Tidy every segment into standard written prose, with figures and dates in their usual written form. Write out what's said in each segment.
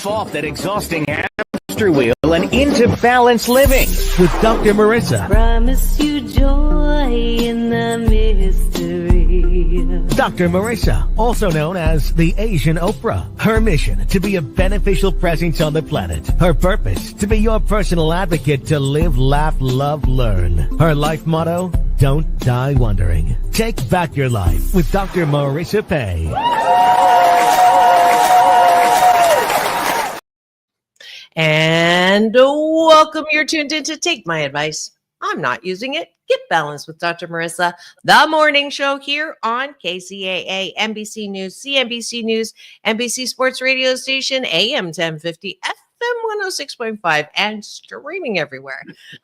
Get off that exhausting hamster wheel and into balanced living with Dr. Marissa. Promise you joy in the mystery. Dr. Marissa, also known as the Asian Oprah. Her mission, to be a beneficial presence on the planet. Her purpose, to be your personal advocate to live, laugh, love, learn. Her life motto, don't die wondering. Take back your life with Dr. Marissa Pay. And welcome. You're tuned in to Take My Advice. I'm not using it. Get balanced with Dr. Marissa, the morning show here on KCAA, NBC News, CNBC News, NBC Sports Radio Station, AM 1050, FM 106.5, and streaming everywhere.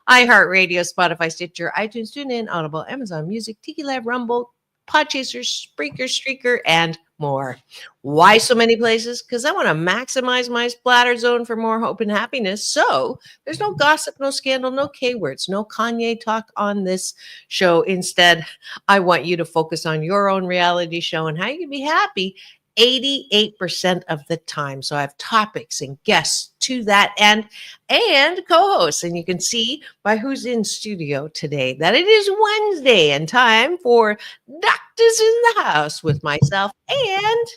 iHeartRadio, Spotify, Stitcher, iTunes, TuneIn, Audible, Amazon Music, Tiki Lab, Rumble, Podchaser, Spreaker, Streaker, and more. Why so many places? Because I want to maximize my splatter zone for more hope and happiness. So there's no gossip, no scandal, no K-words, no Kanye talk on this show. Instead, I want you to focus on your own reality show and how you can be happy 88% of the time. So I have topics and guests to that end and co-hosts. And you can see by who's in studio today that it is Wednesday and time for Doctors in the House with myself and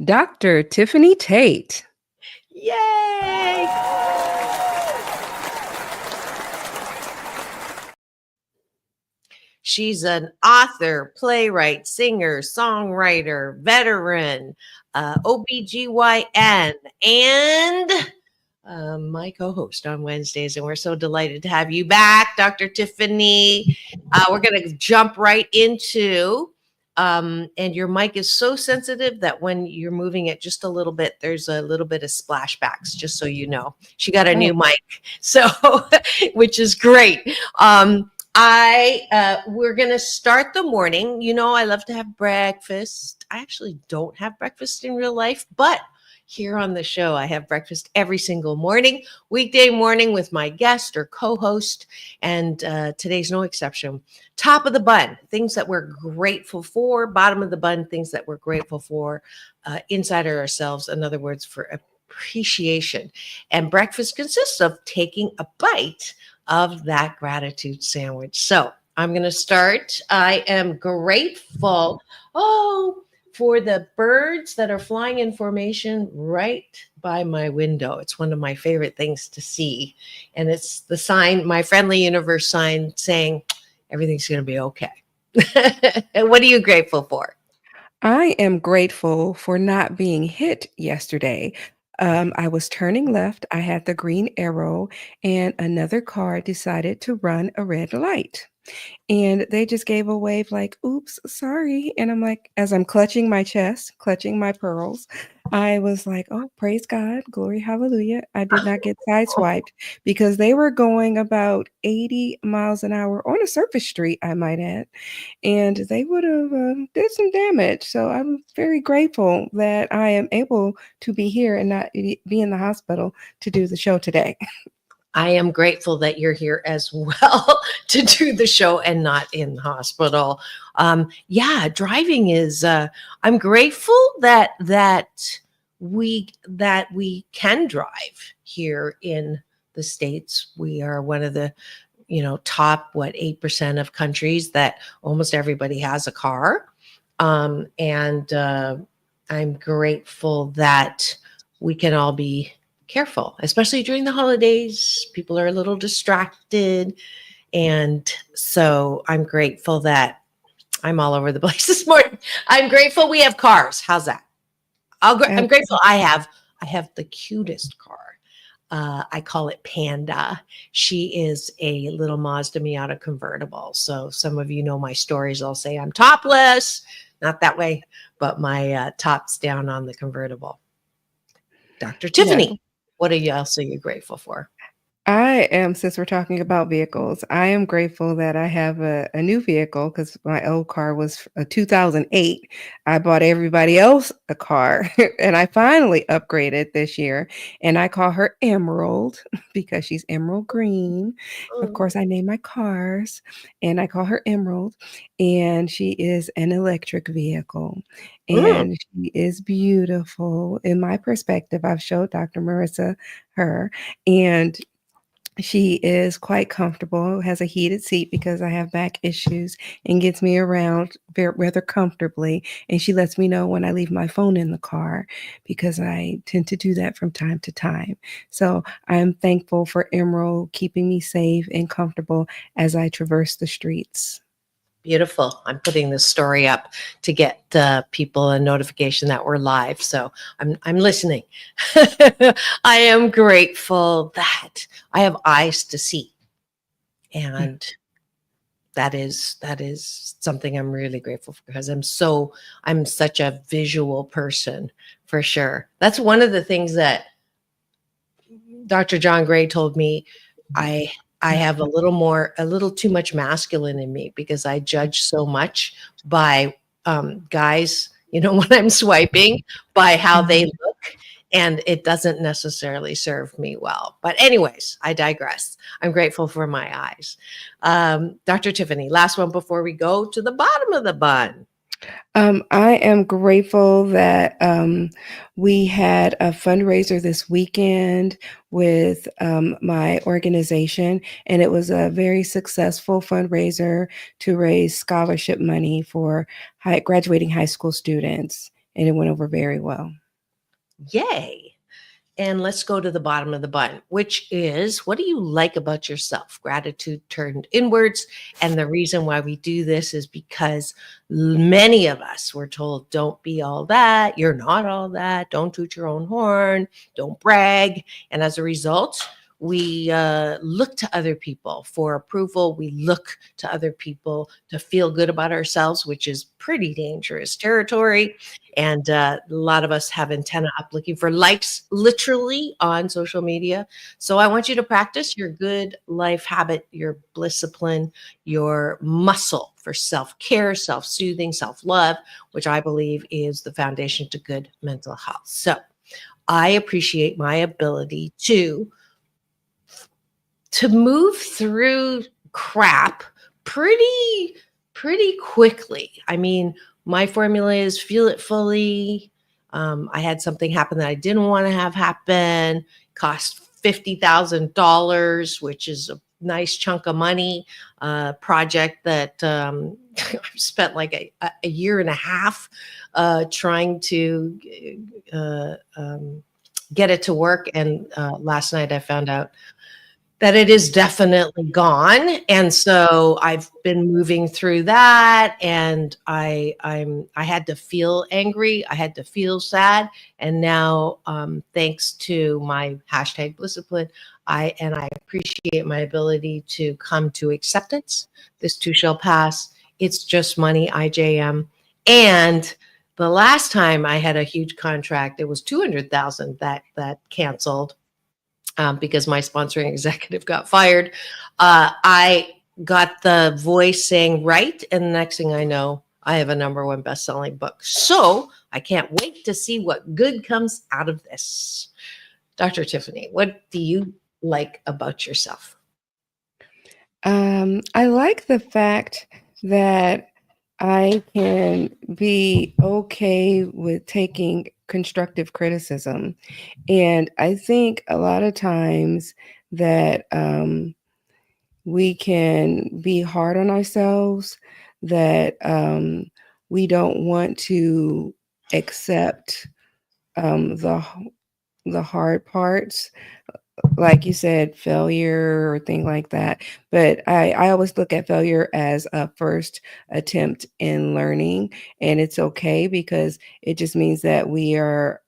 Dr. Tiffanie Tate. Yay! She's an author, playwright, singer, songwriter, veteran, OBGYN, and my co-host on Wednesdays. And we're so delighted to have you back, Dr. Tiffanie. We're going to jump right into, and your mic is so sensitive that when you're moving it just a little bit, there's a little bit of splashbacks, just so you know. She got a new mic, so which is great. We're going to start the morning. You know, I love to have breakfast. I actually don't have breakfast in real life, but here on the show, I have breakfast every single morning, weekday morning with my guest or co-host. And today's no exception. Top of the bun, things that we're grateful for. Bottom of the bun, things that we're grateful for inside of ourselves. In other words, for appreciation. And breakfast consists of taking a bite of that gratitude sandwich. So I'm going to start. I am grateful for the birds that are flying in formation right by my window. It's one of my favorite things to see. And it's the sign, my friendly universe sign saying everything's going to be okay. And what are you grateful for? I am grateful for not being hit yesterday. I was turning left. I had the green arrow, and another car decided to run a red light. And they just gave a wave like, oops, sorry. And I'm like, as I'm clutching my chest, clutching my pearls, I was like, oh, praise God, glory, hallelujah. I did not get sideswiped because they were going about 80 miles an hour on a surface street, I might add. And they would have did some damage. So I'm very grateful that I am able to be here and not be in the hospital to do the show today. I am grateful that you're here as well to do the show and not in the hospital. Driving is, I'm grateful that we can drive here in the States. We are one of the, top, 8% of countries that almost everybody has a car. And I'm grateful that we can all be careful, especially during the holidays. People are a little distracted. And so I'm grateful that I'm all over the place this morning. I'm grateful we have cars. How's that? I'm grateful I have the cutest car. I call it Panda. She is a little Mazda Miata convertible. So some of you know my stories. I'll say I'm topless, not that way, but my top's down on the convertible. Dr. Tiffanie. Yeah. What else are you grateful for? I am, since we're talking about vehicles, I am grateful that I have a new vehicle because my old car was a 2008. I bought everybody else a car and I finally upgraded this year. And I call her Emerald because she's emerald green. Of Oh, course, I name my cars and I call her Emerald. And she is an electric vehicle mm, and she is beautiful. In my perspective, I've showed Dr. Marissa her. And she is quite comfortable, has a heated seat because I have back issues and gets me around rather comfortably. And she lets me know when I leave my phone in the car because I tend to do that from time to time. So I'm thankful for Emerald keeping me safe and comfortable as I traverse the streets. beautiful. I'm putting this story up to get people a notification that we're live. So I'm listening. I am grateful that I have eyes to see, and that is something I'm really grateful for because I'm such a visual person for sure. That's one of the things that Dr. John Gray told me. I I have a little too much masculine in me because I judge so much by guys, when I'm swiping, by how they Mhm. look, and it doesn't necessarily serve me well. But anyways, I digress. I'm grateful for my eyes. Dr. Tiffany, last one before we go to the bottom of the bun. I am grateful that we had a fundraiser this weekend with my organization, and it was a very successful fundraiser to raise scholarship money for graduating high school students, and it went over very well. Yay. And let's go to the bottom of the button, which is, what do you like about yourself? Gratitude turned inwards. And the reason why we do this is because many of us were told, don't be all that. You're not all that. Don't toot your own horn. Don't brag. And as a result, we look to other people for approval. We look to other people to feel good about ourselves, which is pretty dangerous territory. And a lot of us have antenna up looking for likes literally on social media. So I want you to practice your good life habit, your discipline, your muscle for self care, self soothing, self love, which I believe is the foundation to good mental health. So I appreciate my ability to move through crap pretty pretty quickly. I mean, my formula is feel it fully. I had something happen that I didn't want to have happen. Cost $50,000, which is a nice chunk of money. Project that I've spent like a year and a half trying to get it to work. And last night I found out that it is definitely gone. And so I've been moving through that, and I had to feel angry, I had to feel sad, and now thanks to my hashtag discipline, I appreciate my ability to come to acceptance. This too shall pass. It's just money, IJM. And the last time I had a huge contract, it was 200,000 that canceled because my sponsoring executive got fired. I got the voice saying right, and the next thing I know, I have a number one best-selling book. So I can't wait to see what good comes out of this. Dr. Tiffany, what do you like about yourself? I like the fact that I can be okay with taking constructive criticism. And I think a lot of times that we can be hard on ourselves, that we don't want to accept the hard parts, like you said, failure or thing like that. But I always look at failure as a first attempt in learning, and it's okay because it just means that we are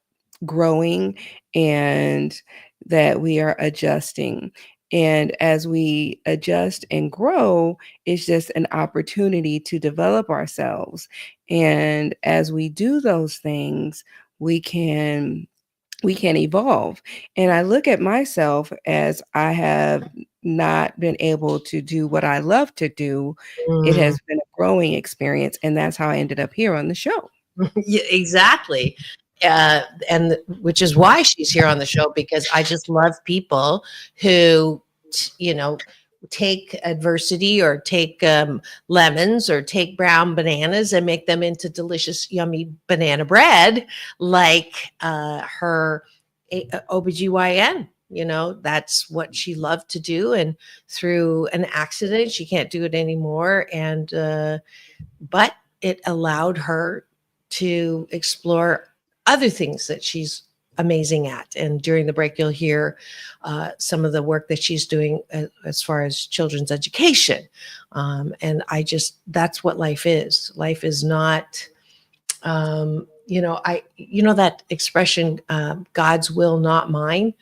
growing and that we are adjusting. And as we adjust and grow, it's just an opportunity to develop ourselves. And as we do those things, we can we can evolve. And I look at myself as I have not been able to do what I love to do. It Mm. has been a growing experience, and that's how I ended up here on the show. Yeah, exactly. And which is why she's here on the show, because I just love people who, you know, take adversity or take lemons or take brown bananas and make them into delicious, yummy banana bread, like her OBGYN. That's what she loved to do. And through an accident, she can't do it anymore. And, but it allowed her to explore other things that she's amazing at. And during the break, you'll hear some of the work that she's doing as far as children's education. And that's what life is. Life is not, that expression, God's will, not mine.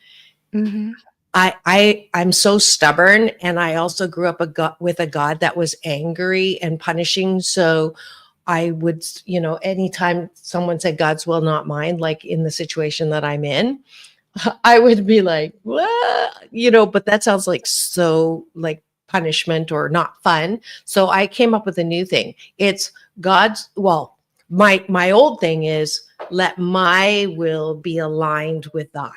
Mm-hmm. I'm so stubborn, and I also grew up with a God that was angry and punishing. So I would, anytime someone said God's will, not mine, like in the situation that I'm in, I would be like, what? But that sounds like so like punishment or not fun. So I came up with a new thing. It's my old thing is, let my will be aligned with thine.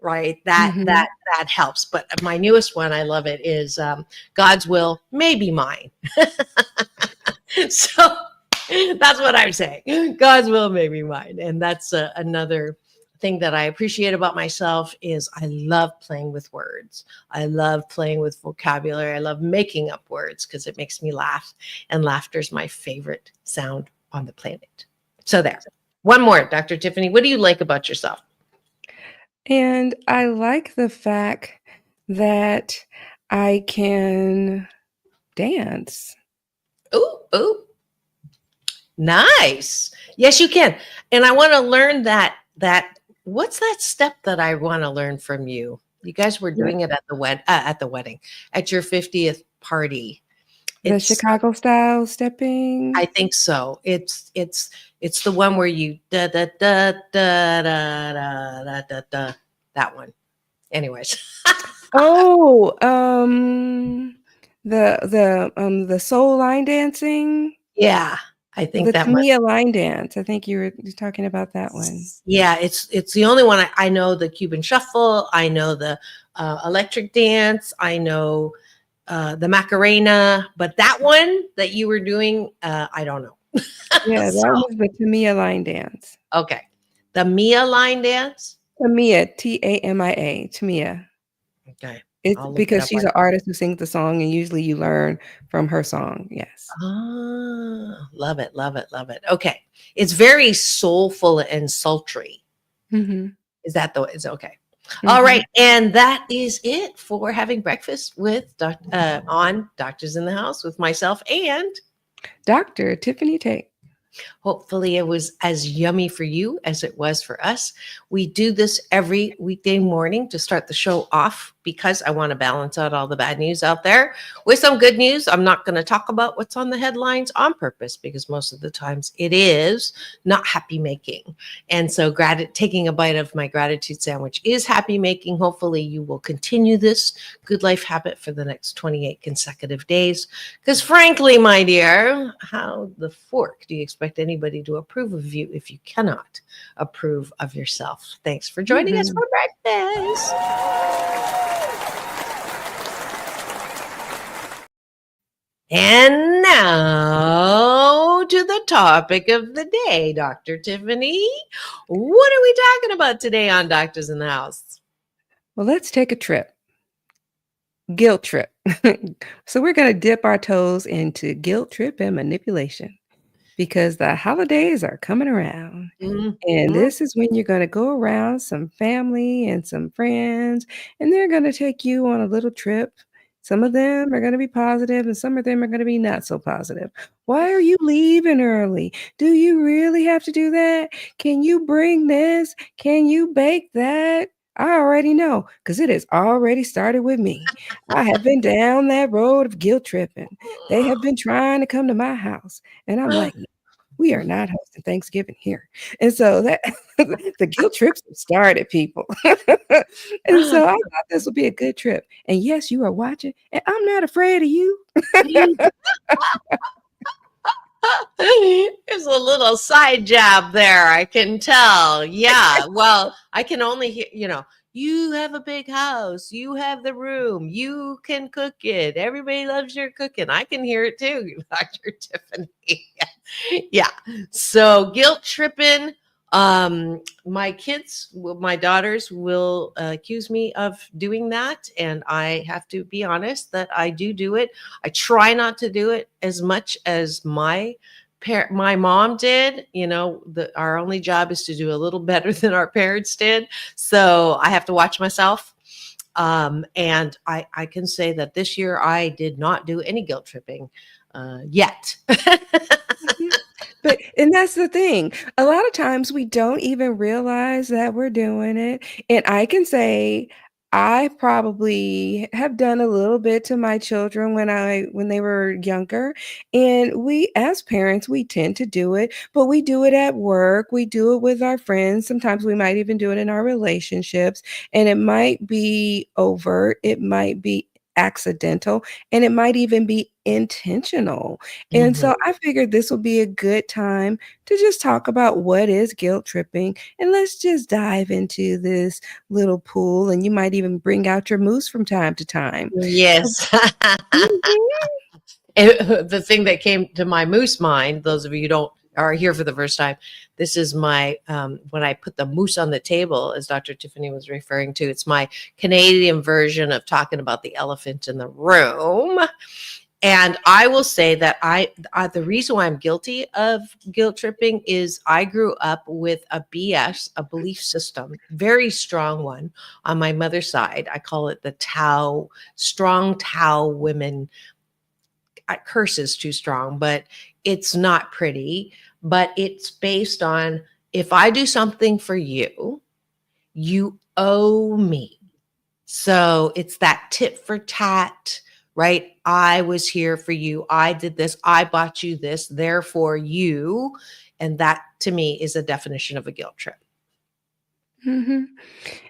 Right. That Mm-hmm. that helps. But my newest one, I love it, is God's will may be mine. So that's what I'm saying. God's will may be mine. And that's another thing that I appreciate about myself is I love playing with words. I love playing with vocabulary. I love making up words because it makes me laugh. And laughter is my favorite sound on the planet. So there. One more, Dr. Tiffanie. What do you like about yourself? And I like the fact that I can dance. Ooh. Nice. Yes, you can. And I want to learn that what's that step that I want to learn from you? You guys were doing it at the wedding, at your 50th party. The Chicago style stepping. I think so. It's the one where you da da da da da da da da da. That one. Anyways. Oh, the soul line dancing. Yeah, I think The that Tamiya line dance. I think you're talking about that one. Yeah, it's the only one I know. The Cuban shuffle. I know the electric dance. I know the Macarena, but that one that you were doing, I don't know. Yeah, that was the Tamiya line dance. Okay. The Mia line dance? Tamiya, Tamia. Tamiya. Okay. It's because she's an artist who sings the song, and usually you learn from her song. Yes. Ah, love it. Okay. It's very soulful and sultry. Mm-hmm. Is okay. Mm-hmm. All right. And that is it for having breakfast with on Doctors in the House with myself and Dr. Tiffanie Tate. Hopefully it was as yummy for you as it was for us. We do this every weekday morning to start the show off because I want to balance out all the bad news out there with some good news. I'm not going to talk about what's on the headlines on purpose because most of the times it is not happy making. And so taking a bite of my gratitude sandwich is happy making. Hopefully you will continue this good life habit for the next 28 consecutive days. Because frankly, my dear, how the fork do you expect anybody to approve of you if you cannot approve of yourself? Thanks for joining us for breakfast. And now to the topic of the day, Dr. Tiffanie. What are we talking about today on Doctors in the House? Well, let's take a trip. Guilt trip. So we're going to dip our toes into guilt trip and manipulation because the holidays are coming around. Mm-hmm. And this is when you're going to go around some family and some friends, and they're going to take you on a little trip. Some of them are going to be positive and some of them are going to be not so positive. Why are you leaving early? Do you really have to do that? Can you bring this? Can you bake that? I already know because it has already started with me. I have been down that road of guilt tripping. They have been trying to come to my house. And I'm like, We are not hosting Thanksgiving here. And so that the guilt trips have started, people. And so I thought this would be a good trip. And yes, you are watching, and I'm not afraid of you. There's a little side jab there, I can tell. Yeah. Well, I can only hear, you have a big house, you have the room, you can cook it. Everybody loves your cooking. I can hear it too, Dr. Tiffanie. Yeah. So guilt tripping. My kids, my daughters will accuse me of doing that. And I have to be honest that I do it. I try not to do it as much as my mom did. Our only job is to do a little better than our parents did. So I have to watch myself. And I can say that this year I did not do any guilt tripping yet. And that's the thing. A lot of times we don't even realize that we're doing it. And I can say I probably have done a little bit to my children when they were younger. And we as parents, we tend to do it, but we do it at work, we do it with our friends. Sometimes we might even do it in our relationships. And it might be overt, it might be accidental, and it might even be intentional. And Mhm. so I figured this would be a good time to just talk about what is guilt tripping. And let's just dive into this little pool. And you might even bring out your moose from time to time. Yes. Mhm. The thing that came to my moose mind, those of you who don't are here for the first time, this is my when I put the moose on the table, as Dr. Tiffany was referring to, it's my Canadian version of talking about the elephant in the room. And I will say that the reason why I'm guilty of guilt tripping is I grew up with a BS, a belief system, very strong one on my mother's side. I call it the Tao, strong Tao women. Curse is too strong, but it's not pretty. But it's based on, if I do something for you, you owe me. So it's that tit for tat, right? I was here for you. I did this. I bought you this. Therefore, you. And that to me is a definition of a guilt trip. Mhm.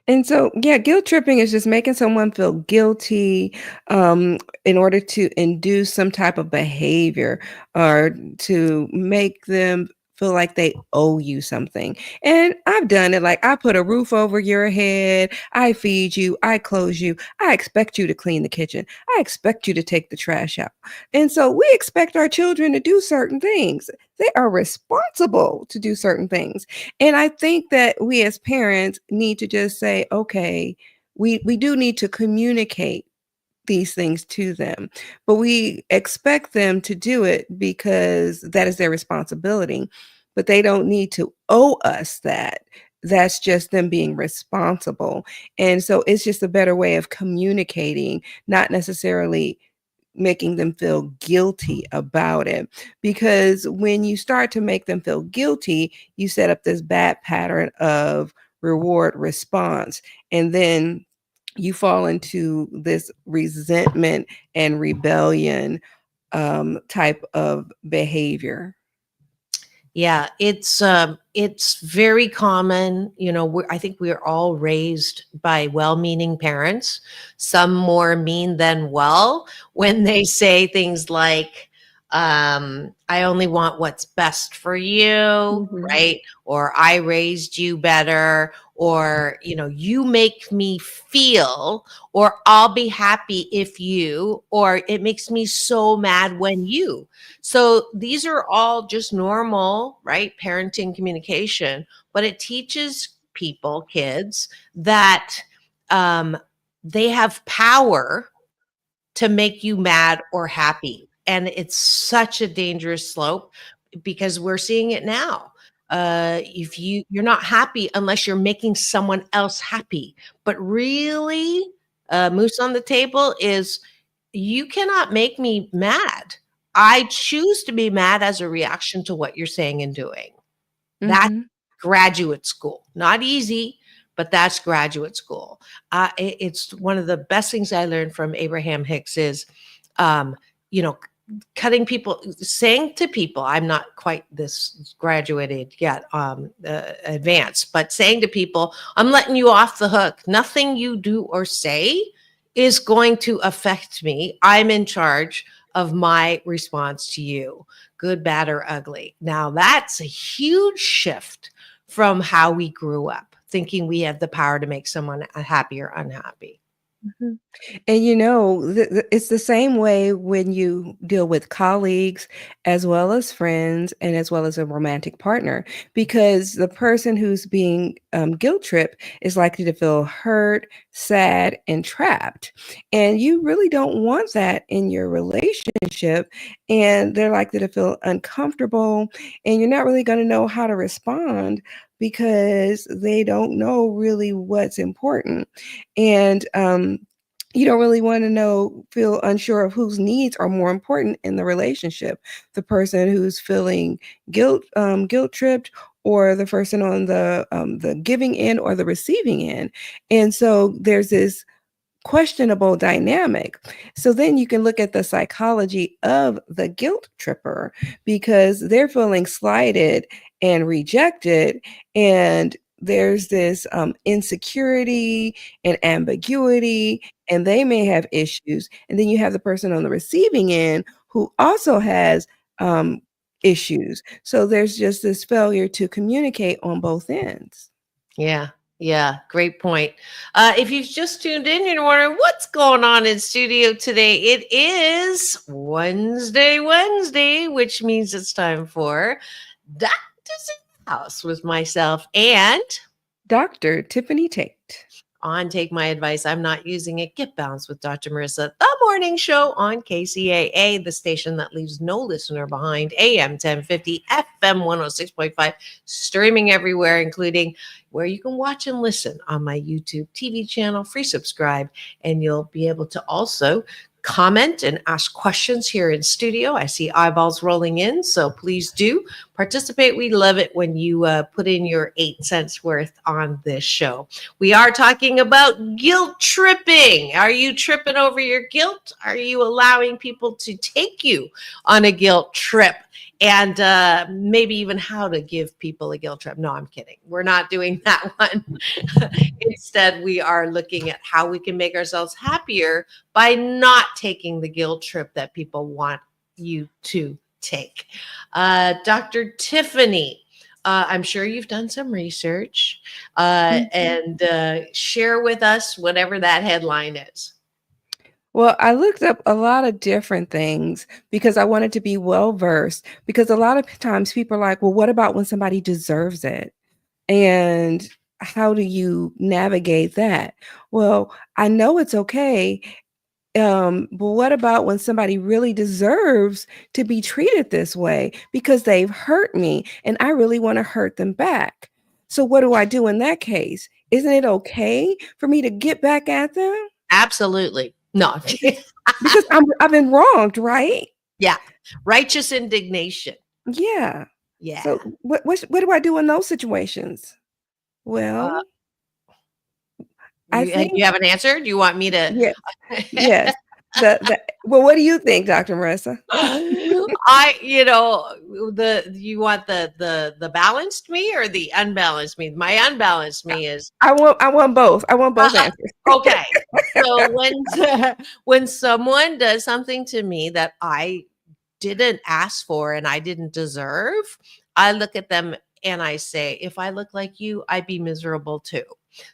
And so, yeah, guilt tripping is just making someone feel guilty in order to induce some type of behavior or to make them feel like they owe you something. And I've done it. Like, I put a roof over your head, I feed you, I clothe you, I expect you to clean the kitchen, I expect you to take the trash out. And so we expect our children to do certain things. They are responsible to do certain things. And I think that we as parents need to just say, okay, we do need to communicate these things to them, but we expect them to do it because that is their responsibility. But they don't need to owe us that. That's just them being responsible. And so it's just a better way of communicating, not necessarily making them feel guilty about it. Because when you start to make them feel guilty, you set up this bad pattern of reward response. And then you fall into this resentment and rebellion type of behavior. Yeah, it's very common. I think we're all raised by well-meaning parents, some more mean than well, when they say things like, I only want what's best for you, Mhm. right? Or I raised you better, or you make me feel, or I'll be happy if you, or it makes me so mad when you. So these are all just normal, right? Parenting communication, but it teaches people, kids, that um, they have power to make you mad or happy. And it's such a dangerous slope because we're seeing it now. If you're not happy unless you're making someone else happy, but really, moose on the table is, you cannot make me mad. I choose to be mad as a reaction to what you're saying and doing. That's Mhm. graduate school. Not easy, but that's graduate school. It's one of the best things I learned from Abraham Hicks is, um, you know, cutting people, saying to people, I'm not quite this graduated yet, advanced, but saying to people, I'm letting you off the hook. Nothing you do or say is going to affect me. I'm in charge of my response to you, good, bad, or ugly. Now, that's a huge shift from how we grew up, thinking we have the power to make someone happy or unhappy. Mhm. And it's the same way when you deal with colleagues, as well as friends, and as well as a romantic partner, because the person who's being guilt tripped is likely to feel hurt, sad, and trapped. And you really don't want that in your relationship. And they're likely to feel uncomfortable, and you're not really going to know how to respond because they don't know really what's important. And you don't really want to feel unsure of whose needs are more important in the relationship, the person who's feeling guilt tripped, or the person on the giving end or the receiving end. And so there's this questionable dynamic. So then you can look at the psychology of the guilt tripper, because they're feeling slighted and rejected, and there's this insecurity and ambiguity, and they may have issues. And then you have the person on the receiving end who also has issues. So there's just this failure to communicate on both ends. Yeah. Yeah. Great point. If you've just tuned in, you're wondering what's going on in studio today. It is Wednesday, which means it's time for Doctor's in the House with myself and Dr. Tiffanie Tate. on Take My Advice. I'm not using it. Get Balanced with Dr. Marissa, the morning show on KCAA, the station that leaves no listener behind, AM 1050, FM 106.5, streaming everywhere, including where you can watch and listen on my YouTube TV channel. Free subscribe, and you'll be able to also comment and ask questions here in studio. I see eyeballs rolling in, so please do participate. We love it when you put in your 8 cents worth on this show. We are talking about guilt tripping. Are you tripping over your guilt? Are you allowing people to take you on a guilt trip? And maybe even how to give people a guilt trip. No, I'm kidding. We're not doing that one. Instead, we are looking at how we can make ourselves happier by not taking the guilt trip that people want you to take. Dr. Tiffanie, I'm sure you've done some research and share with us whatever that headline is. Well, I looked up a lot of different things because I wanted to be well versed, because a lot of times people are like, well, what about when somebody deserves it? And how do you navigate that? Well, I know it's okay. But what about when somebody really deserves to be treated this way because they've hurt me and I really want to hurt them back? So what do I do in that case? Isn't it okay for me to get back at them? Absolutely. No. Because I've been wronged, right? Yeah. Righteous indignation. Yeah. Yeah. So what do I do in those situations? Well, I think you have an answer? Do you want me to? yes. Yes. Well, what do you think, Dr. Marissa? You want the balanced me or the unbalanced me? My unbalanced me is I want both. I want both answers. okay. So when someone does something to me that I didn't ask for and I didn't deserve, I look at them and I say, if I look like you, I'd be miserable too.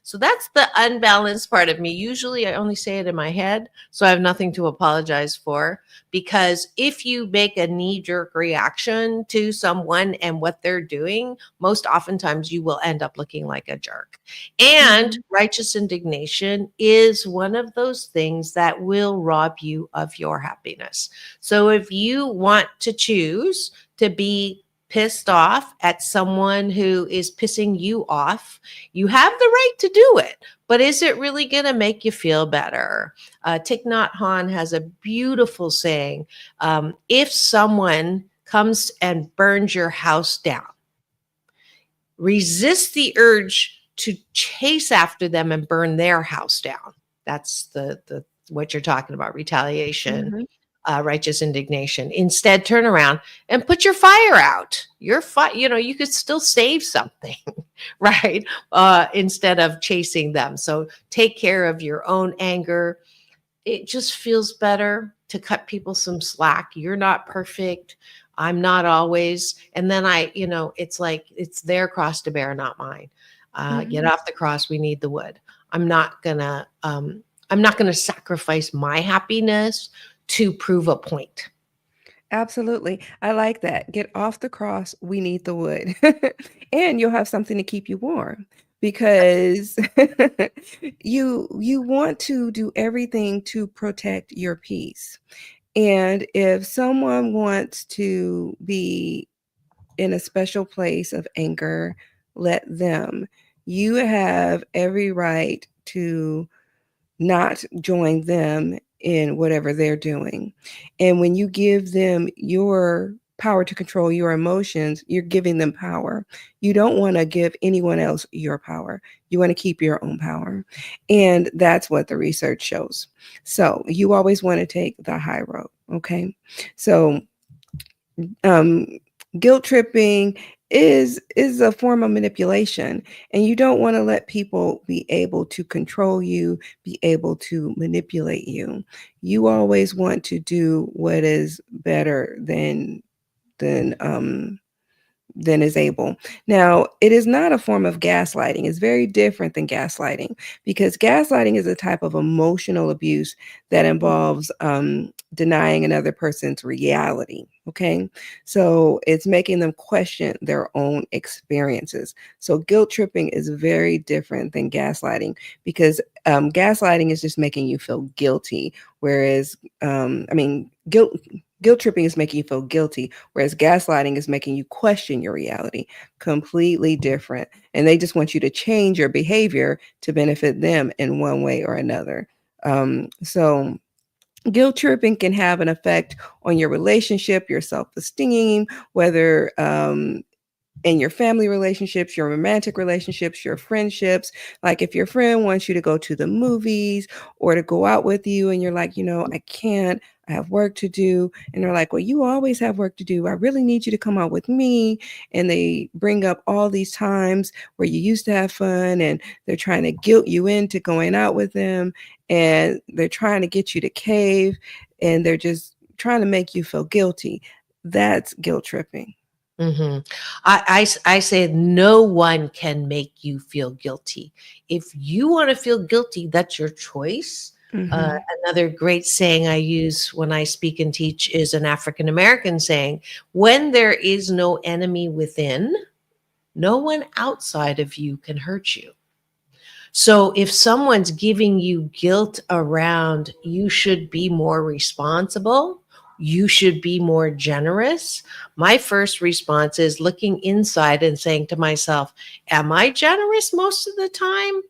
So that's the unbalanced part of me. Usually I only say it in my head, so I have nothing to apologize for. Because if you make a knee-jerk reaction to someone and what they're doing, most oftentimes you will end up looking like a jerk. And righteous indignation is one of those things that will rob you of your happiness. So if you want to choose to be pissed off at someone who is pissing you off, you have the right to do it. But is it really going to make you feel better? Thich Nhat Hanh has a beautiful saying. If someone comes and burns your house down, resist the urge to chase after them and burn their house down. That's the what you're talking about, retaliation. righteous indignation. Instead, turn around and put your fire out. You could still save something, right? Instead of chasing them. So take care of your own anger. It just feels better to cut people some slack. You're not perfect. I'm not always. And then it's like it's their cross to bear, not mine. Get off the cross. We need the wood. I'm not gonna sacrifice my happiness to prove a point. Absolutely. I like that. Get off the cross. We need the wood. And you'll have something to keep you warm because you want to do everything to protect your peace. And if someone wants to be in a special place of anger, let them. You have every right to not join them in whatever they're doing. And when you give them your power to control your emotions, you're giving them power. You don't want to give anyone else your power. You want to keep your own power. And that's what the research shows. So you always want to take the high road. Okay. So guilt tripping is a form of manipulation, and you don't want to let people be able to control you, be able to manipulate you. You always want to do what is better than is able. Now, it is not a form of gaslighting. It's very different than gaslighting, because gaslighting is a type of emotional abuse that involves denying another person's reality. Okay. So it's making them question their own experiences. So guilt tripping is very different than gaslighting, because gaslighting is just making you feel guilty. Whereas, guilt tripping is making you feel guilty, whereas gaslighting is making you question your reality. Completely different. And they just want you to change your behavior to benefit them in one way or another. So guilt tripping can have an effect on your relationship, your self-esteem, whether in your family relationships, your romantic relationships, your friendships. Like if your friend wants you to go to the movies or to go out with you and you're like, I can't, I have work to do. And they're like, well, you always have work to do. I really need you to come out with me. And they bring up all these times where you used to have fun, and they're trying to guilt you into going out with them. And they're trying to get you to cave, and they're just trying to make you feel guilty. That's guilt tripping. Mm-hmm. I say no one can make you feel guilty. If you want to feel guilty, that's your choice. Mm-hmm. Another great saying I use when I speak and teach is an African American saying: when there is no enemy within, no one outside of you can hurt you. So if someone's giving you guilt around, you should be more responsible, you should be more generous, my first response is looking inside and saying to myself, am I generous most of the time?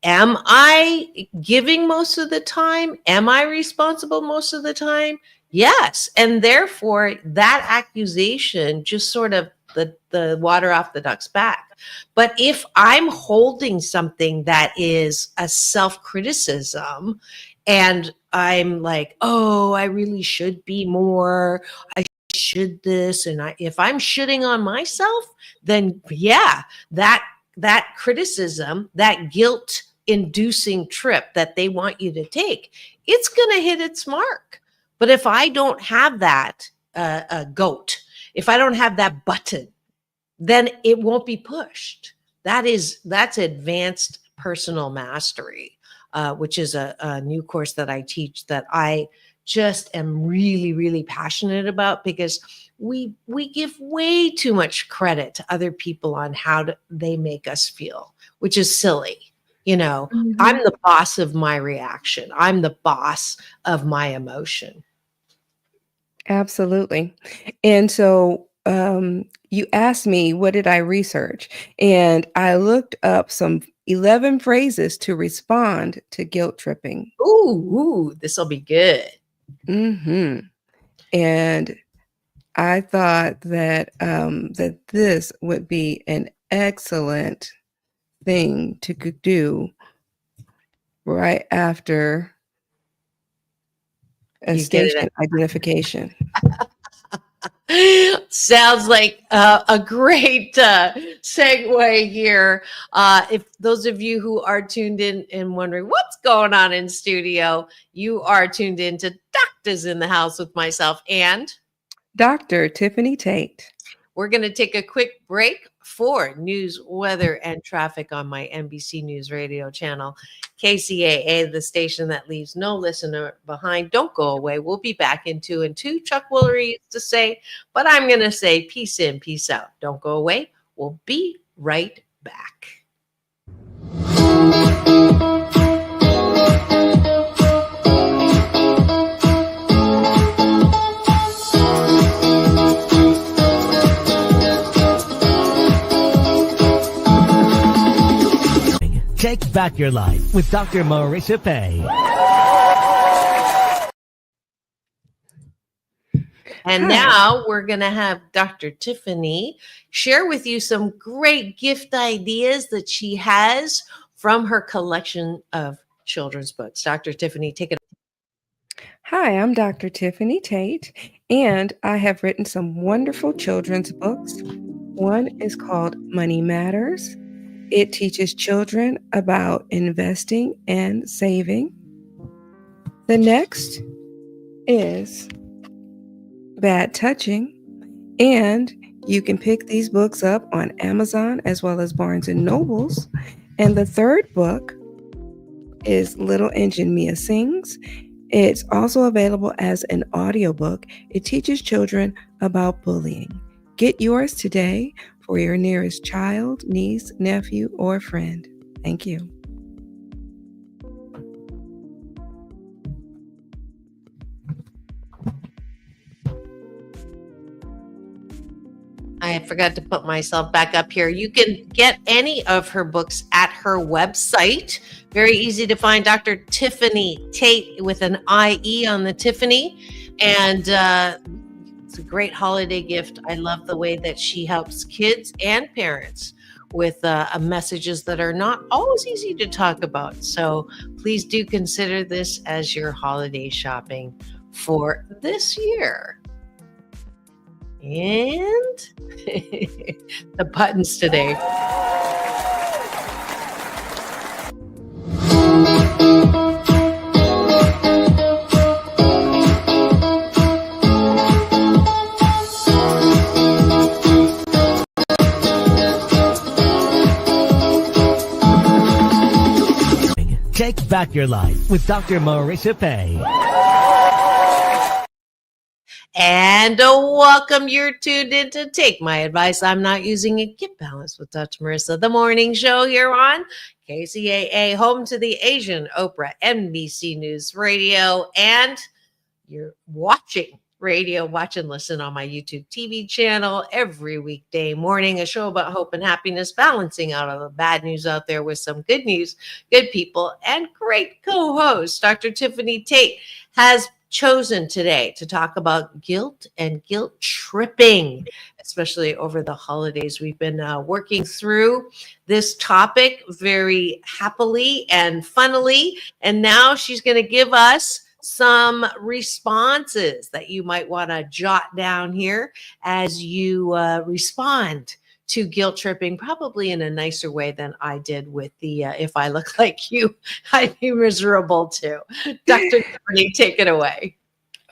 Am I giving most of the time? Am I responsible most of the time? Yes. And therefore, that accusation just sort of the water off the duck's back. But if I'm holding something that is a self-criticism and I'm like, oh, I really should be more, I should this, and if I'm shitting on myself, then yeah, that criticism, that guilt inducing trip that they want you to take, it's going to hit its mark. But if I don't have that goat, if I don't have that button, then it won't be pushed. That's advanced personal mastery, which is a new course that I teach that I just am really, really passionate about, because we give way too much credit to other people on how they make us feel, which is silly. Mm-hmm. I'm the boss of my reaction. I'm the boss of my emotion. Absolutely. And so you asked me, what did I research? And I looked up some 11 phrases to respond to guilt tripping. Ooh, this will be good. Mm-hmm. And I thought that that this would be an excellent thing to do right after a You get station identification. it. Sounds like a great segue here. If those of you who are tuned in and wondering what's going on in studio, you are tuned in to Doctors in the House with myself and Dr. Tiffanie Tate. we're going to take a quick break for news, weather, and traffic on my NBC News Radio channel, KCAA, the station that leaves no listener behind. Don't go away. We'll be back in 2 and 2. Chuck Woolery used to say, but I'm going to say peace in, peace out. Don't go away. We'll be right back. Take back your life with Dr. Marissa Pay. And Hi. now we're going to have Dr. Tiffanie share with you some great gift ideas that she has from her collection of children's books. Dr. Tiffanie, take it. Hi, I'm Dr. Tiffanie Tate, and I have written some wonderful children's books. One is called Money Matters. It teaches children about investing and saving. The next is Bad Touching, and you can pick these books up on Amazon as well as Barnes and Nobles. And the third book is Little Engine Mia Sings. It's also available as an audiobook. It teaches children about bullying. Get yours today for your nearest child, niece, nephew, or friend. Thank you. I forgot to put myself back up here. You can get any of her books at her website. Very easy to find. Dr. Tiffanie Tate with an IE on the Tiffany. And it's a great holiday gift. I love the way that she helps kids and parents with messages that are not always easy to talk about. So please do consider this as your holiday shopping for this year. And the buttons today. Take back your life with Dr. Marissa Pay. And welcome. You're tuned in to Take My Advice. I'm Not Using It. Get Balanced with Dr. Marissa, the morning show here on KCAA, home to the Asian Oprah, NBC News Radio, and you're watching radio, watch and listen on my YouTube TV channel every weekday morning, a show about hope and happiness, balancing out all the bad news out there with some good news, good people, and great co-host. Dr. Tiffanie Tate has chosen today to talk about guilt and guilt tripping, especially over the holidays. We've been working through this topic very happily and funnily, and now she's going to give us some responses that you might want to jot down here as you respond to guilt tripping, probably in a nicer way than I did with the if I look like you, I'd be miserable too. Dr. Tiffany, take it away.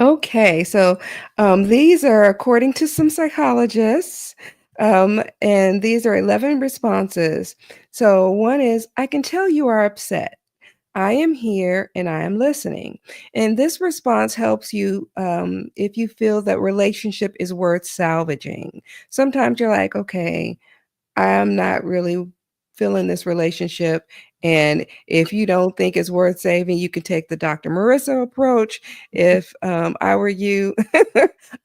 Okay, so these are according to some psychologists, and these are 11 responses. So one is, I can tell you are upset. I am here and I am listening. And this response helps you if you feel that relationship is worth salvaging. Sometimes you're like, okay, I'm not really feeling this relationship. And if you don't think it's worth saving, you can take the Dr. Marissa approach. If I were you,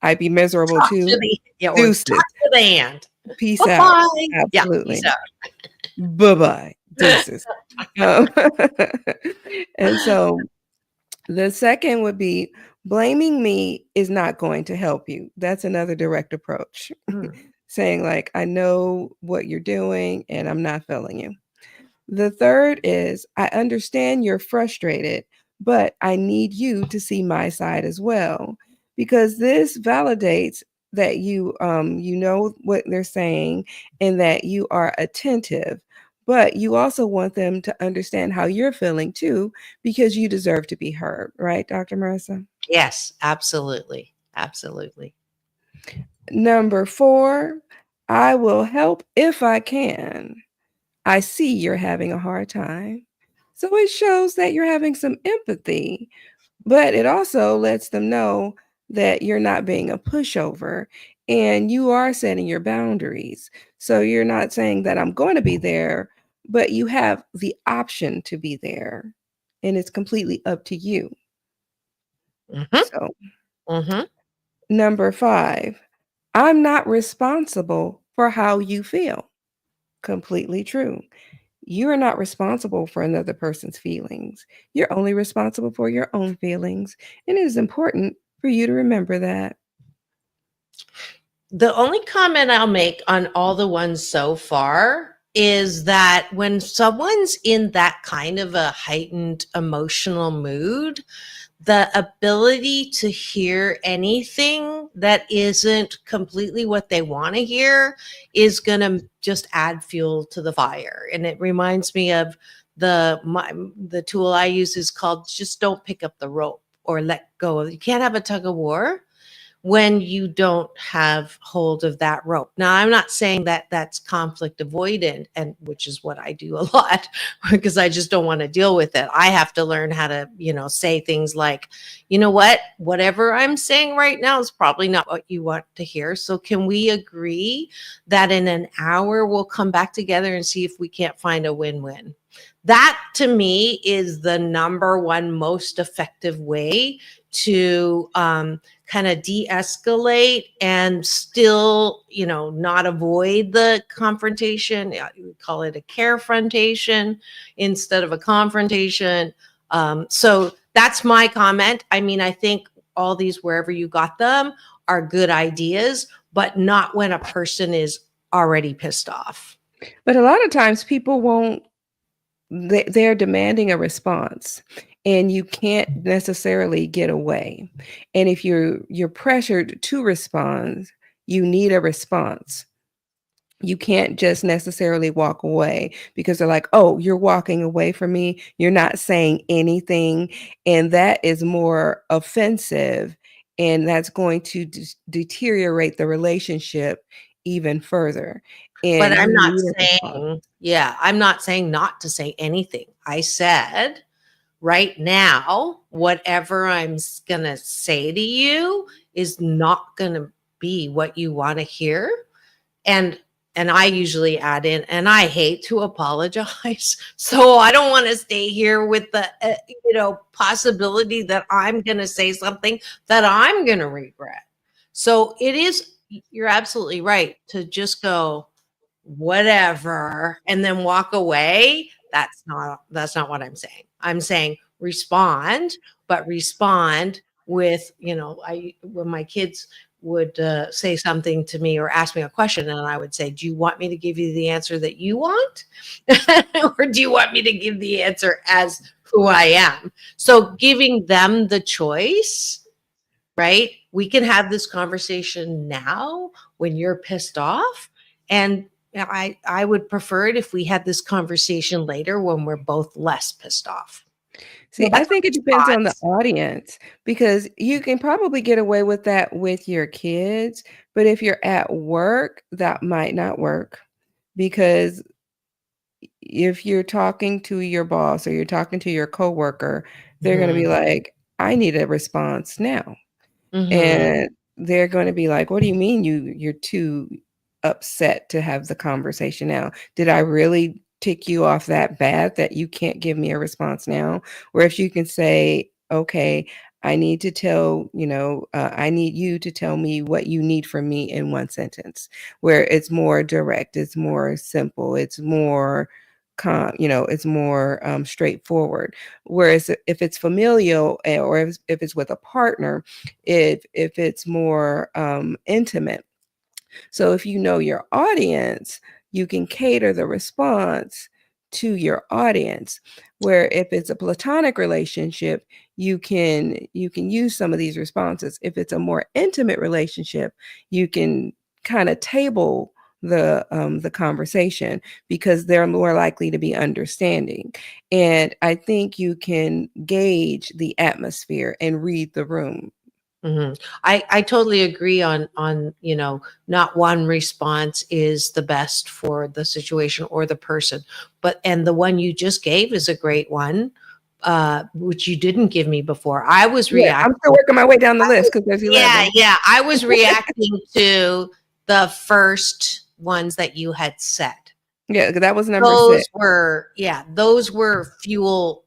I'd be miserable Talk too. to the, yeah, or Deuces. talk to the hand. Peace Bye-bye. out. Yeah, Absolutely. peace out. Bye-bye. Deuces. And so the second would be blaming me is not going to help you. That's another direct approach. Saying like, I know what you're doing and I'm not feeling you. The third is, I understand you're frustrated, but I need you to see my side as well, because this validates that you know what they're saying and that you are attentive, but you also want them to understand how you're feeling too, because you deserve to be heard, right, Dr. Marissa? Yes, absolutely. Absolutely. Number 4, I will help if I can. I see you're having a hard time. So it shows that you're having some empathy, but it also lets them know that you're not being a pushover and you are setting your boundaries. So you're not saying that I'm going to be there, but you have the option to be there. And it's completely up to you. Mhm. So, Mhm. number 5, I'm not responsible for how you feel. Completely true. You are not responsible for another person's feelings. You're only responsible for your own feelings. And it is important for you to remember that. The only comment I'll make on all the ones so far is that when someone's in that kind of a heightened emotional mood, the ability to hear anything that isn't completely what they want to hear is going to just add fuel to the fire. And it reminds me of the tool I use is called just don't pick up the rope or let go of. You can't have a tug of war when you don't have hold of that rope. Now, I'm not saying that that's conflict avoidant, and which is what I do a lot because I just don't want to deal with it. I have to learn how to, say things like, you know what, whatever I'm saying right now is probably not what you want to hear. So can we agree that in an hour we'll come back together and see if we can't find a win-win? That to me is the number one most effective way to kind of de-escalate and still, not avoid the confrontation. We call it a carefrontation instead of a confrontation. So that's my comment. I mean, I think all these, wherever you got them, are good ideas, but not when a person is already pissed off. But a lot of times people won't, they're demanding a response and you can't necessarily get away. And if you're pressured to respond, you need a response. You can't just necessarily walk away because they're like, oh, you're walking away from me. You're not saying anything. And that is more offensive. And that's going to deteriorate the relationship even further. But And I'm you not need a response. saying, yeah, I'm not saying not to say anything. I said, right now, whatever I'm going to say to you is not going to be what you want to hear. And I usually add in, and I hate to apologize. So I don't want to stay here with the possibility that I'm going to say something that I'm going to regret. So it is, you're absolutely right to just go whatever and then walk away. That's not what I'm saying. I'm saying respond, but respond with, I when my kids would say something to me or ask me a question, and I would say, do you want me to give you the answer that you want? Or do you want me to give the answer as who I am? So giving them the choice, right? We can have this conversation now when you're pissed off. And I would prefer it if we had this conversation later when we're both less pissed off. So See, I that's think a it depends on the response. audience because you can probably get away with that with your kids, but if you're at work, that might not work because if you're talking to your boss or you're talking to your coworker, they're going to be Mhm. like, I need a response now. Mhm. And they're going to be like, what do you mean you're too upset to have the conversation now? Did I really tick you off that bad that you can't give me a response now? Or if you can say, okay, I need to tell, I need you to tell me what you need from me in one sentence, where it's more direct, it's more simple, it's more it's more straightforward. Whereas if it's familial or if it's with a partner, if it's more intimate. So if you know your audience, you can cater the response to your audience. Where if it's a platonic relationship, you can use some of these responses. If it's a more intimate relationship, you can kind of table the conversation, because they're more likely to be understanding. And I think you can gauge the atmosphere and read the room. I totally agree on not one response is the best for the situation or the person, and the one you just gave is a great one, which you didn't give me before. I was Yeah, I'm reacting. still working my way down the list because there's 11. Yeah, I was reacting to the first ones that you had said. Yeah, that was number 6. Those were fuel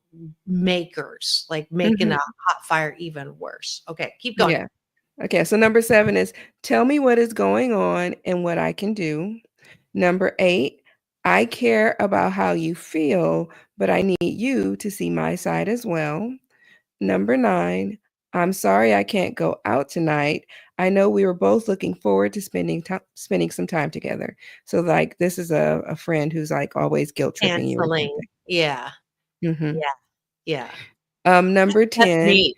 makers, like making Mhm. a hot fire even worse. Okay, keep going. Yeah. Okay, so number 7 is tell me what is going on and what I can do. Number 8, I care about how you feel, but I need you to see my side as well. Number 9, I'm sorry I can't go out tonight. I know we were both looking forward to spending some time together. So like this is a friend who's like always guilt tripping you or Canceling. something. Yeah, Mhm. yeah, yeah. Number That's 10. me.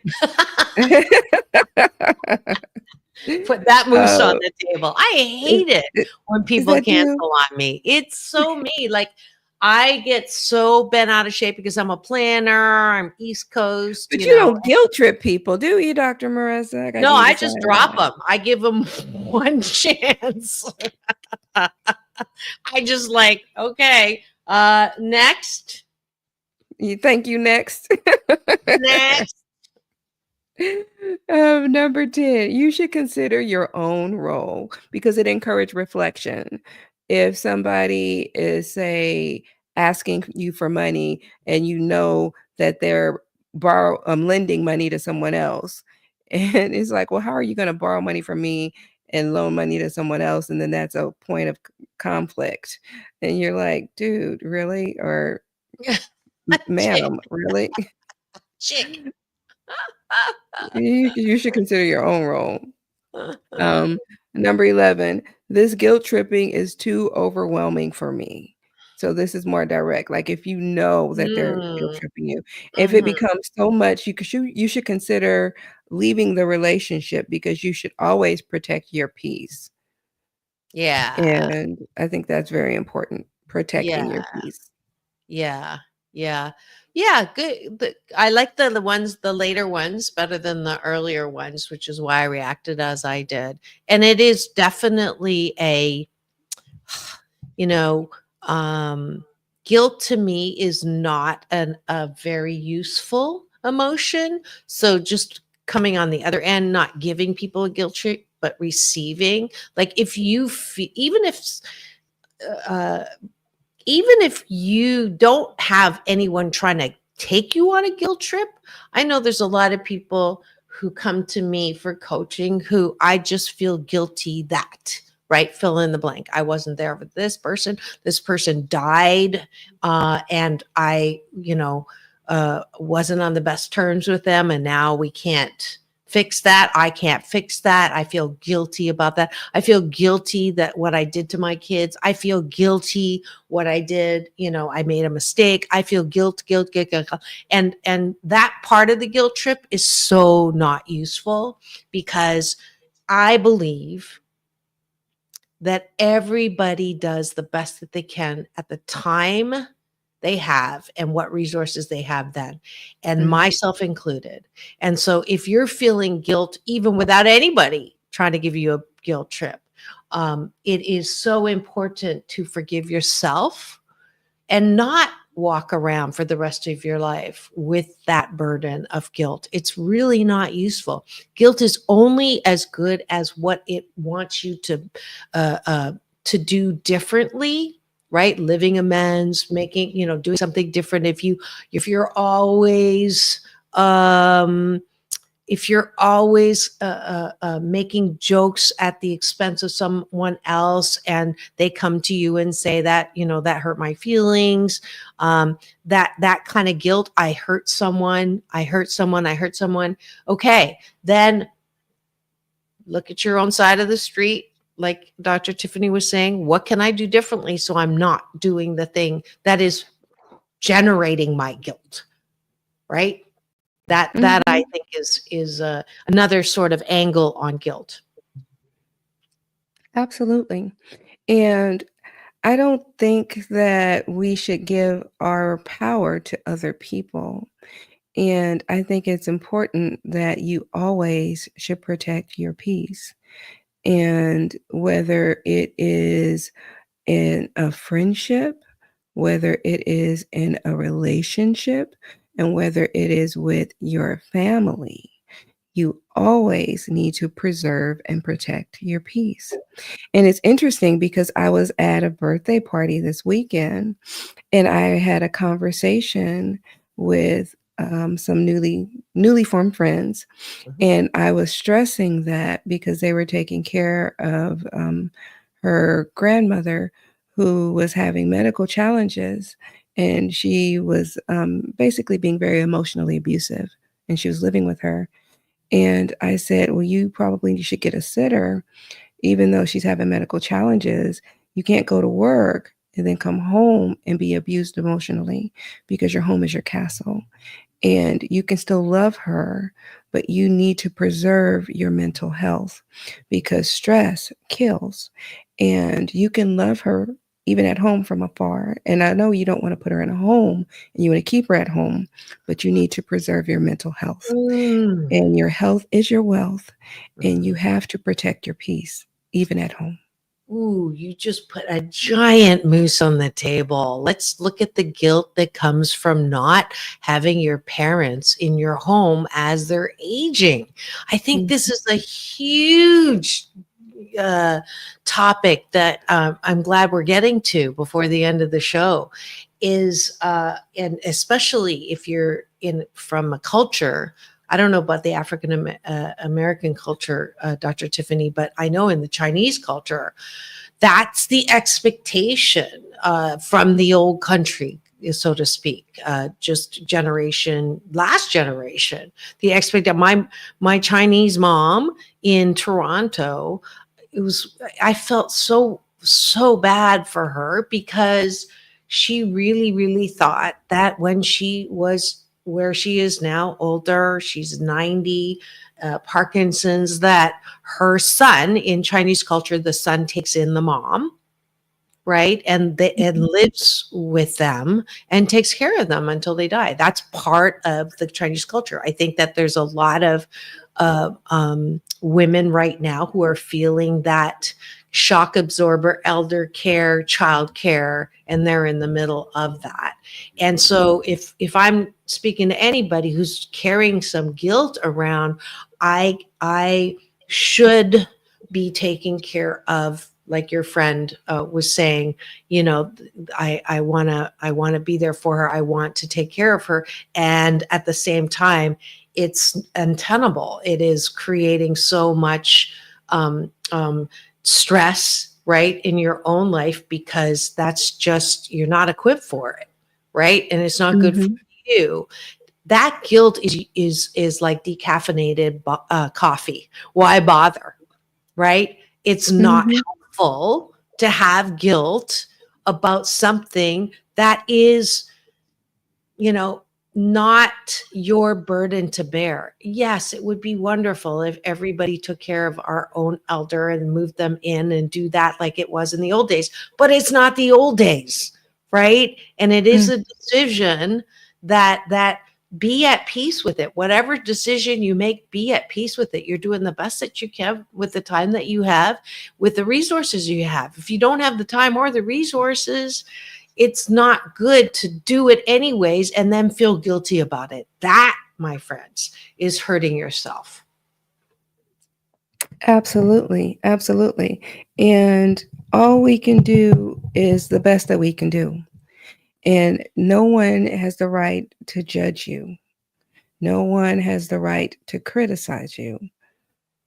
Put that moose on uh, the table. I is, hate it when is people that you? cancel on me. It's so me. Like I get so bent out of shape because I'm a planner. I'm East Coast, But you don't guilt trip people, do you, Dr. Marissa? I gotta No, give you the I side just drop eye. them. I give them one chance. I just like, okay, next, Thank you. Next. next. Number 10, you should consider your own role because it encourages reflection. If somebody is, say, asking you for money and you know that they're lending money to someone else, and it's like, well, how are you going to borrow money from me and loan money to someone else? And then that's a point of conflict. And you're like, dude, really? Or Chick, madam, really? chick. You should consider your own role. Um, Number 11, this guilt tripping is too overwhelming for me. So this is more direct. Like if you know that they're guilt Mm, tripping you, if it mhm. becomes so much, you should consider leaving the relationship because you should always protect your peace. Yeah, And I think that's very important, protecting your yeah, peace. yeah, yeah, yeah. Good. I like the later ones better than the earlier ones, which is why I reacted as I did. And it is definitely you know, um, guilt to me is not a very useful emotion. So just coming on the other end, not giving people a guilt trip, but receiving, like if you feel, uh, even if you don't have anyone trying to take you on a guilt trip, I know there's a lot of people who come to me for coaching who I just feel guilty that, right? Fill in the blank. I wasn't there for this person. This person died, and I, wasn't on the best terms with them, and now we can't fix that. I can't fix that. I feel guilty about that. I feel guilty that what I did to my kids. I feel guilty what I did, I made a mistake. I feel guilt. And that part of the guilt trip is so not useful because I believe that everybody does the best that they can at the time they have and what resources they have then, and Mm. myself included. And so if you're feeling guilt, even without anybody trying to give you a guilt trip, it is so important to forgive yourself and not walk around for the rest of your life with that burden of guilt. It's really not useful. Guilt is only as good as what it wants you to do differently, right? Living amends, making, doing something different. If you're always um making jokes at the expense of someone else and they come to you and say that, that hurt my feelings, that kind of guilt, I hurt someone. Okay, then look at your own side of the street. Like Dr. Tiffanie was saying, what can I do differently so I'm not doing the thing that is generating my guilt, right? That Mhm. I think is another sort of angle on guilt. Absolutely. And I don't think that we should give our power to other people. And I think it's important that you always should protect your peace. And whether it is in a friendship, whether it is in a relationship, and whether it is with your family, you always need to preserve and protect your peace. And it's interesting because I was at a birthday party this weekend and I had a conversation with some newly formed friends, Mhm. and I was stressing that because they were taking care of her grandmother who was having medical challenges, and she was basically being very emotionally abusive, and she was living with her. And I said, well, you probably should get a sitter even though she's having medical challenges. You can't go to work and then come home and be abused emotionally because your home is your castle. And you can still love her, but you need to preserve your mental health because stress kills. And you can love her even at home from afar. And I know you don't want to put her in a home and you want to keep her at home, but you need to preserve your mental health. Mm. And your health is your wealth, and you Mhm. have to protect your peace, even at home. Ooh, you just put a giant moose on the table. Let's look at the guilt that comes from not having your parents in your home as they're aging. I think Mm. this is a huge uh, topic that I'm glad we're getting to before the end of the show. And especially if you're in from a culture. I don't know about the African American culture, Dr. Tiffany, but I know in the Chinese culture, that's the expectation from the old country, so to speak, just last generation. The expect that my Chinese mom in Toronto, it was I felt so bad for her because she really thought that when she was where she is now, older, she's 90, Parkinson's, that her son, in Chinese culture, the son takes in the mom, right? And Mhm. lives with them and takes care of them until they die. That's part of the Chinese culture. I think that there's a lot of women right now who are feeling that shock absorber, elder care, child care, and they're in the middle of that. And so if I'm speaking to anybody who's carrying some guilt around, I should be taking care of, like your friend was saying, I want to be there for her. I want to take care of her. And at the same time, it's untenable. It is creating so much stress, right, in your own life, because that's just, you're not equipped for it, right? And it's not good for Mhm. you. That guilt is like decaffeinated coffee. Why bother, right? It's not Mhm. helpful to have guilt about something that is, you know, not your burden to bear. Yes, it would be wonderful if everybody took care of our own elder and moved them in and do that like it was in the old days, but it's not the old days, right? And it is Mm. a decision that be at peace with it. Whatever decision you make, be at peace with it. You're doing the best that you can with the time that you have, with the resources you have. If you don't have the time or the resources, it's not good to do it anyways and then feel guilty about it. That, my friends, is hurting yourself. Absolutely, absolutely. And all we can do is the best that we can do. And no one has the right to judge you. No one has the right to criticize you.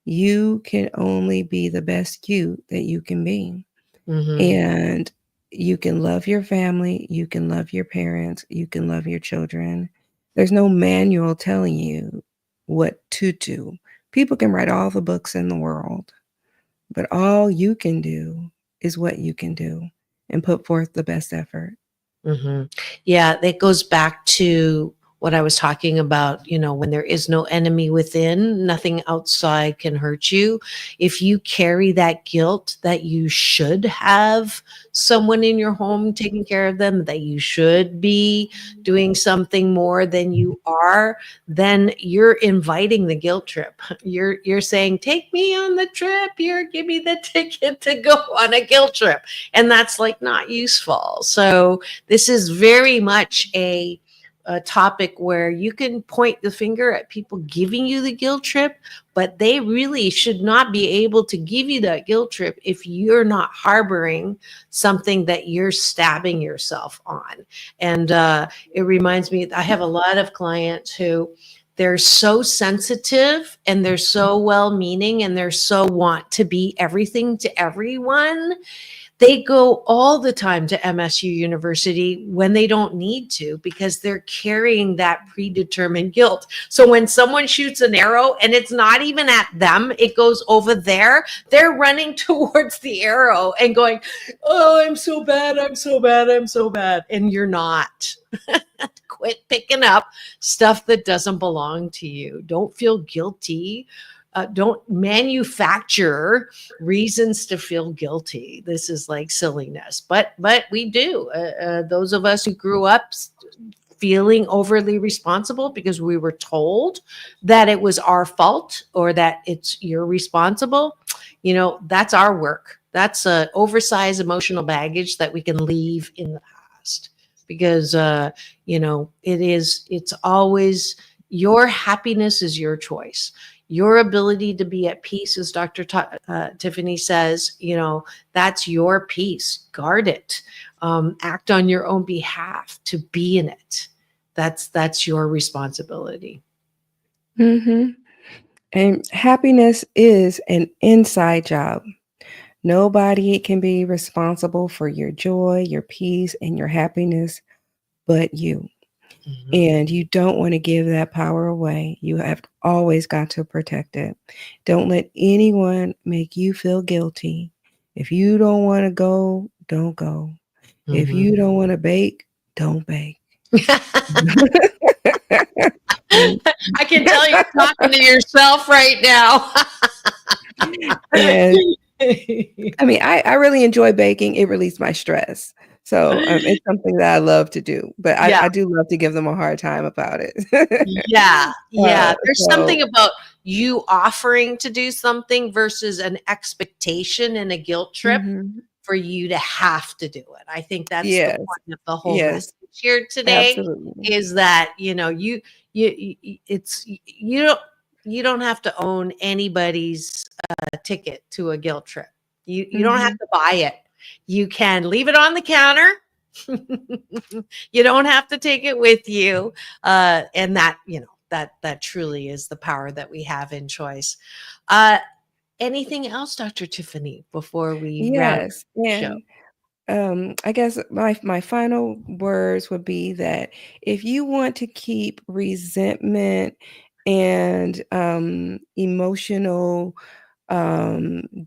You can only be the best you that you can be. Hmm. And you can love your family, you can love your parents, you can love your children. There's no manual telling you what to do. People can write all the books in the world, but all you can do is what you can do and put forth the best effort. hmm Yeah, that goes back to what I was talking about. When there is no enemy within, nothing outside can hurt you. If you carry that guilt that you should have someone in your home taking care of them, that you should be doing something more than you are, then you're inviting the guilt trip. You're saying, "Take me on the trip. Give me the ticket to go on a guilt trip," and that's like not useful. So this is very much a topic where you can point the finger at people giving you the guilt trip, but they really should not be able to give you that guilt trip if you're not harboring something that you're stabbing yourself on. And it reminds me, I have a lot of clients who they're so sensitive and they're so well-meaning and they're so want to be everything to everyone. They go all the time to MSU University when they don't need to because they're carrying that predetermined guilt. So when someone shoots an arrow and it's not even at them, it goes over there, they're running towards the arrow and going, "Oh, I'm so bad, I'm so bad, I'm so bad." And you're not. Quit picking up stuff that doesn't belong to you. Don't feel guilty. Don't manufacture reasons to feel guilty. This is like silliness, but we do. Those of us who grew up feeling overly responsible because we were told that it was our fault or that you're responsible. That's our work. That's a oversized emotional baggage that we can leave in the past because it's always your happiness is your choice. Your ability to be at peace, as Dr. Tiffanie says, that's your peace. Guard it. Act on your own behalf to be in it. That's your responsibility. Mm-hmm. And happiness is an inside job. Nobody can be responsible for your joy, your peace, and your happiness but you. Mhm. And you don't want to give that power away. You have always got to protect it. Don't let anyone make you feel guilty. If you don't want to go, don't go. If Mhm. you don't want to bake, don't bake. I can tell you're talking to yourself right now. And I mean, I really enjoy baking. It released my stress. So it's something that I love to do, but Yeah. I do love to give them a hard time about it. Yeah. There's So, something about you offering to do something versus an expectation and a guilt trip mhm. for you to have to do it. I think that's the Yes, point of the whole yes, message here today absolutely. is that, you don't have to own anybody's ticket to a guilt trip. You don't have Mhm. to buy it. You can leave it on the counter. You don't have to take it with you. And that truly is the power that we have in choice. Anything else, Dr. Tiffanie, before we round up Yes, the show? and I guess my final words would be that if you want to keep resentment and emotional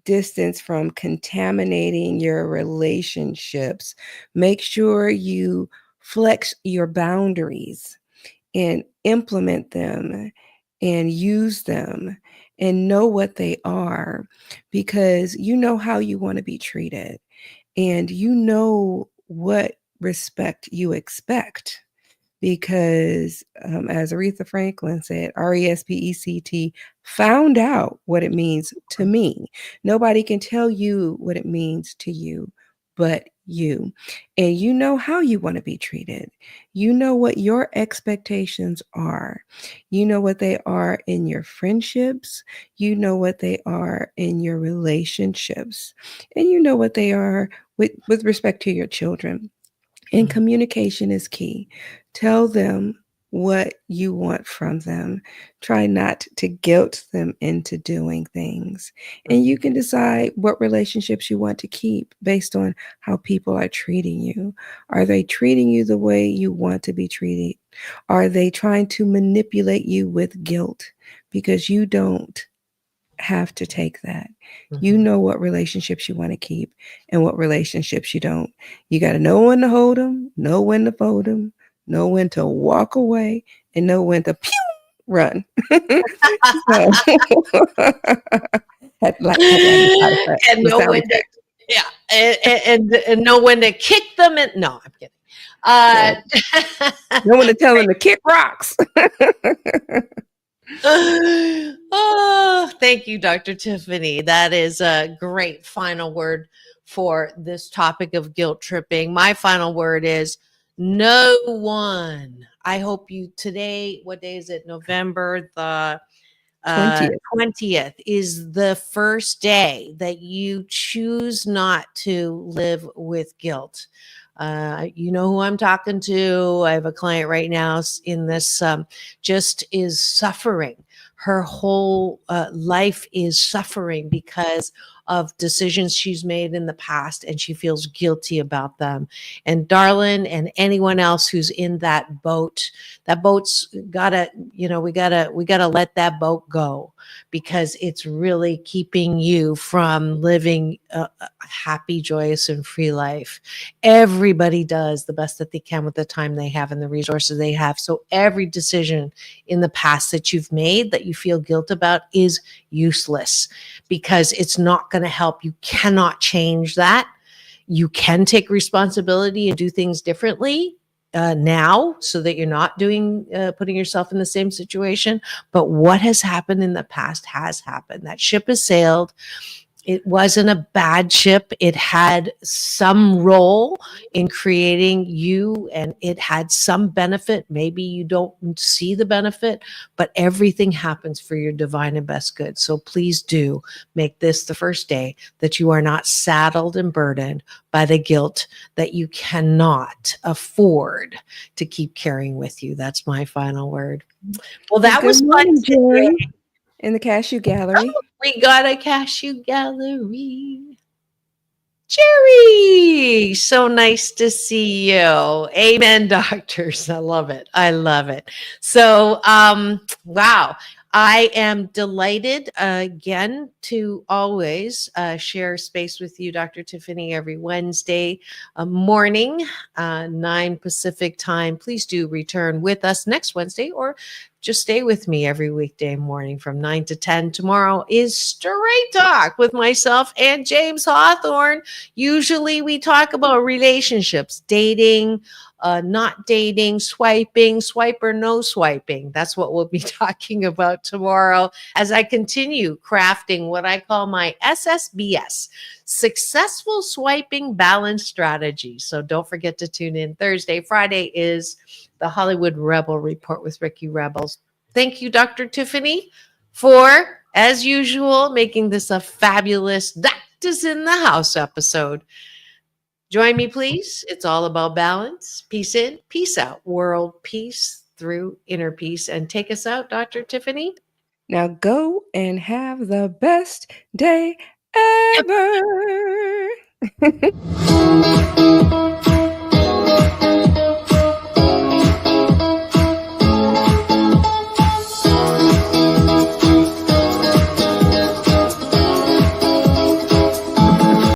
distance from contaminating your relationships, make sure you flex your boundaries and implement them and use them and know what they are because you know how you want to be treated and you know what respect you expect because as Aretha Franklin said, RESPECT found out what it means to me. Nobody can tell you what it means to you but you. And you know how you want to be treated. You know what your expectations are. You know what they are in your friendships. You know what they are in your relationships. And you know what they are with respect to your children. And communication is key. Tell them what you want from them. Try not to guilt them into doing things. And you can decide what relationships you want to keep based on how people are treating you. Are they treating you the way you want to be treated? Are they trying to manipulate you with guilt because you don't have to take that. You Mhm. know what relationships you want to keep and what relationships you don't. You got to know when to hold them, know when to fold them, know when to walk away, and know when to pew, run. So, had to add And the know sound when to, effect. yeah, and know when to kick them. And no, I'm kidding. Yeah. Uh, Know when to tell them to kick rocks. oh, thank you, Dr. Tiffany. That is a great final word for this topic of guilt tripping. My final word is no one. I hope you today, what day is it? November the 20th. 20th is the first day that you choose not to live with guilt. You know who I'm talking to. I have a client right now in this, just is suffering. Her whole life is suffering because of decisions she's made in the past, and she feels guilty about them. And darling, and anyone else who's in that boat's gotta, we gotta let that boat go, because it's really keeping you from living a happy, joyous, and free life. Everybody does the best that they can with the time they have and the resources they have. So every decision in the past that you've made that you feel guilt about is useless, because it's not going to help. You cannot change that. You can take responsibility and do things differently now, so that you're not putting yourself in the same situation. But what has happened in the past has happened. That ship has sailed. It wasn't a bad ship. It had some role in creating you, and it had some benefit. Maybe you don't see the benefit, but everything happens for your divine and best good. So please do make this the first day that you are not saddled and burdened by the guilt that you cannot afford to keep carrying with you. That's my final word. Well, Well, that good was fun morning, today. Jerry, in the cashew gallery. We got a cashew gallery. Jerry, so nice to see you. Amen, doctors. I love it. I love it. So, wow. I am delighted again to always share space with you, Dr. Tiffany, every Wednesday morning, 9 Pacific time. Please do return with us next Wednesday, or just stay with me every weekday morning from 9 to 10. Tomorrow is Straight Talk with myself and James Hawthorne. Usually we talk about relationships, dating, not dating, swiping, swipe or no swiping. That's what we'll be talking about tomorrow as I continue crafting what I call my SSBS, Successful Swiping Balance Strategy. So don't forget to tune in Thursday. Friday is the Hollywood Rebel Report with Ricky Rebels. Thank you, Dr. Tiffany, for, as usual, making this a fabulous Doctors in the House episode. Join me, please. It's all about balance. Peace in, peace out. World peace through inner peace. And take us out, Dr. Tiffany. Now go and have the best day ever.